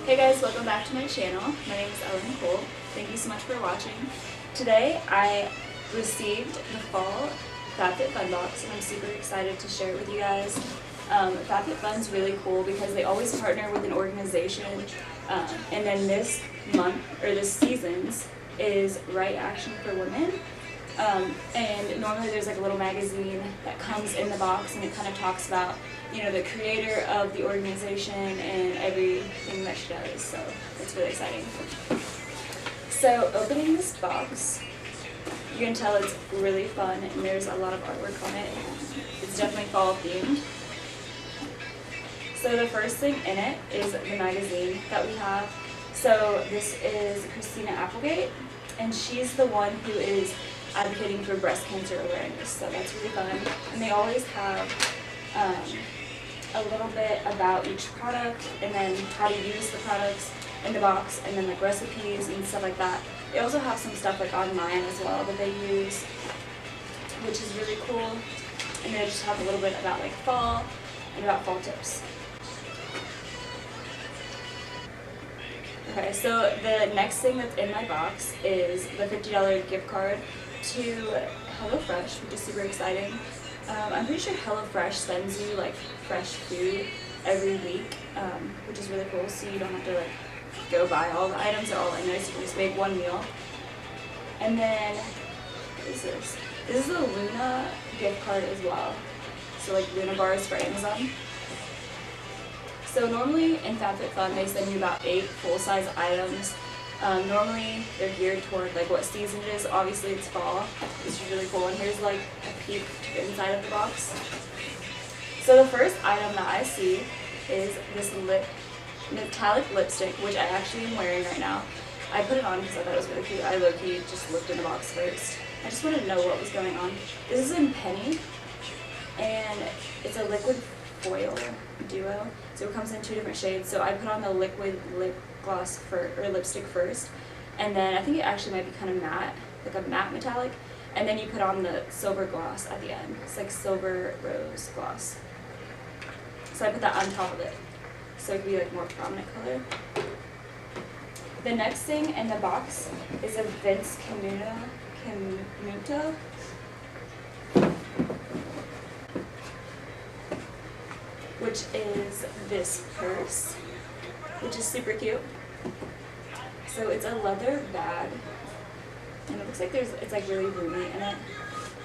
Hey guys, welcome back to my channel. My name is Elle Kolb. Thank you so much for watching. Today I received the fall Fabfitfun box and I'm super excited to share it with you guys. Fabfitfun's really cool because they always partner with an organization, and then this month, or this season's, is Right Action for Women. And normally there's like a little magazine that comes in the box and it kind of talks about, you know, the creator of the organization and everything that she does, so it's really exciting. So opening this box, you can tell it's really fun and there's a lot of artwork on it. It's definitely fall themed. So the first thing in it is the magazine that we have. So this is Christina Applegate, and she's the one who is advocating for breast cancer awareness, so that's really fun. And they always have a little bit about each product and then how to use the products in the box and then like recipes and stuff like that. They also have some stuff like online as well that they use, which is really cool. And they just have a little bit about like fall and about fall tips. Okay, so the next thing that's in my box is the $50 gift card to HelloFresh, which is super exciting. I'm pretty sure HelloFresh sends you like fresh food every week, which is really cool, so you don't have to like go buy all the items are all in there, so you can just make one meal. And then, what is this? This is a Luna gift card as well, so like Luna bars for Amazon. So normally in Fabfitfun they send you about 8 full-size items. Normally they're geared toward like what season it is. Obviously it's fall, which is really cool. And here's like a peek to the inside of the box. So the first item that I see is this metallic lipstick, which I actually am wearing right now. I put it on because I thought it was really cute. I low-key just looked in the box first. I just wanted to know what was going on. This is in Penny, and it's a liquid foil duo. So it comes in 2 different shades. So I put on the liquid lip gloss or lipstick first, and then I think it actually might be kind of matte, like a matte metallic, and then you put on the silver gloss at the end. It's like silver rose gloss. So I put that on top of it, so it could be like more prominent color. The next thing in the box is a Vince Camuto. Which is this purse, which is super cute. So it's a leather bag, and it looks like it's like really roomy in it,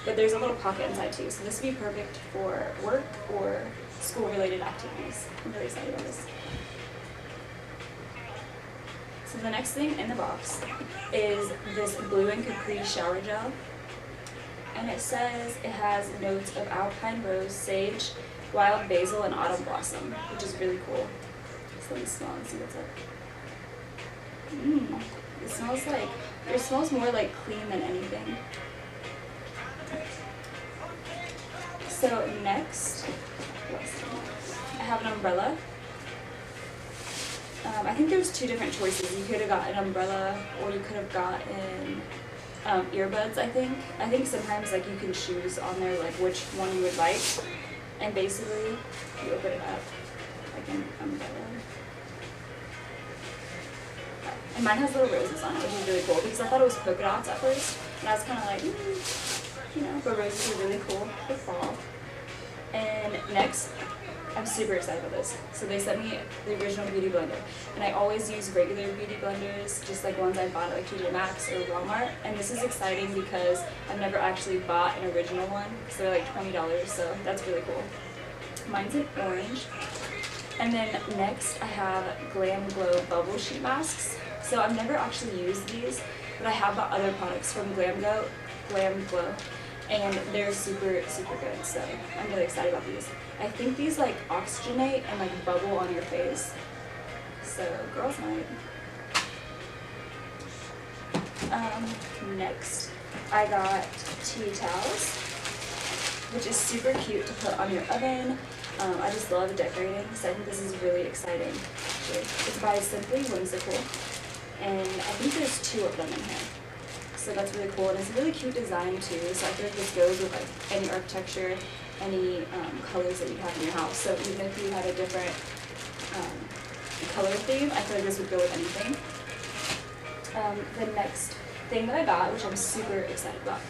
but there's a little pocket inside too. So this would be perfect for work or school-related activities. I'm really excited about this. So the next thing in the box is this blue and Capri shower gel, and it says it has notes of alpine rose, sage, wild basil, and autumn blossom, which is really cool. So let me smell and see what's up. It smells more like clean than anything. So next, I have an umbrella. I think there's 2 different choices. You could have got an umbrella, or you could have gotten earbuds, I think. I think sometimes like you can choose on there like which one you would like. And basically, you open it up like an umbrella. And mine has little roses on it, which is really cool because I thought it was polka dots at first. And I was kind of like, you know, but roses are really cool for fall. And next, I'm super excited about this. So they sent me the original beauty blender. And I always use regular beauty blenders, just like ones I bought at like TJ Maxx or Walmart. And this is exciting because I've never actually bought an original one. So they're like $20, so that's really cool. Mine's in orange. And then next I have Glam Glow bubble sheet masks. So I've never actually used these, but I have bought other products from Glam Glow, and they're super, super good. So I'm really excited about these. I think these like oxygenate and like bubble on your face. So girls night. Next I got tea towels, which is super cute to put on your oven. I just love decorating, so I think this is really exciting. Actually, it's by Simply Whimsical, and I think there's 2 of them in here. So that's really cool, and it's a really cute design too. So I feel like this goes with like any architecture, any colors that you have in your house. So even if you had a different color theme, I feel like this would go with anything. The next thing that I got, which I'm super excited about,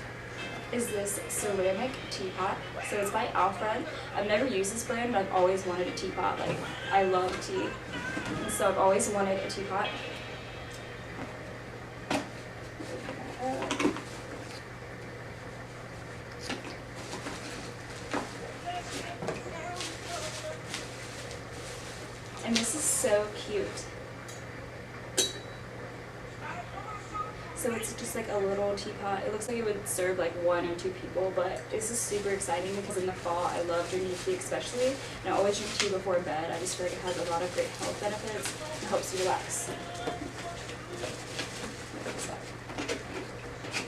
is this ceramic teapot. So it's by Alfred. I've never used this brand, but I've always wanted a teapot. Like, I love tea, and so I've always wanted a teapot. And this is so cute. So it's just like a little teapot. It looks like it would serve like 1 or 2 people, but this is super exciting because in the fall I love drinking tea especially. And I always drink tea before bed. I just feel like it has a lot of great health benefits and helps you relax.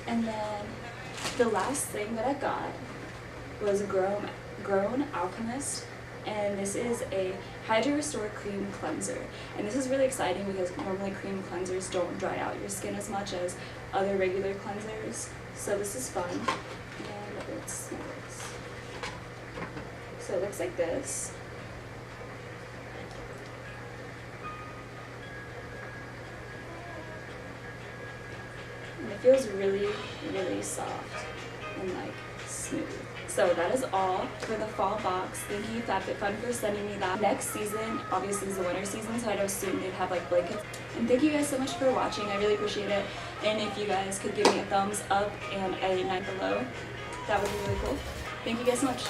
And then the last thing that I got was Grown Alchemist. And this is a Hydro Restore Cream Cleanser. And this is really exciting because normally cream cleansers don't dry out your skin as much as other regular cleansers. So this is fun. And let's see this. So it looks like this. And it feels really, really soft and like smooth. So that is all for the fall box. Thank you Fabfitfun for sending me that. Next season, obviously is the winter season, so I know soon they'd have like blankets. And thank you guys so much for watching. I really appreciate it. And if you guys could give me a thumbs up and a 9 below, that would be really cool. Thank you guys so much.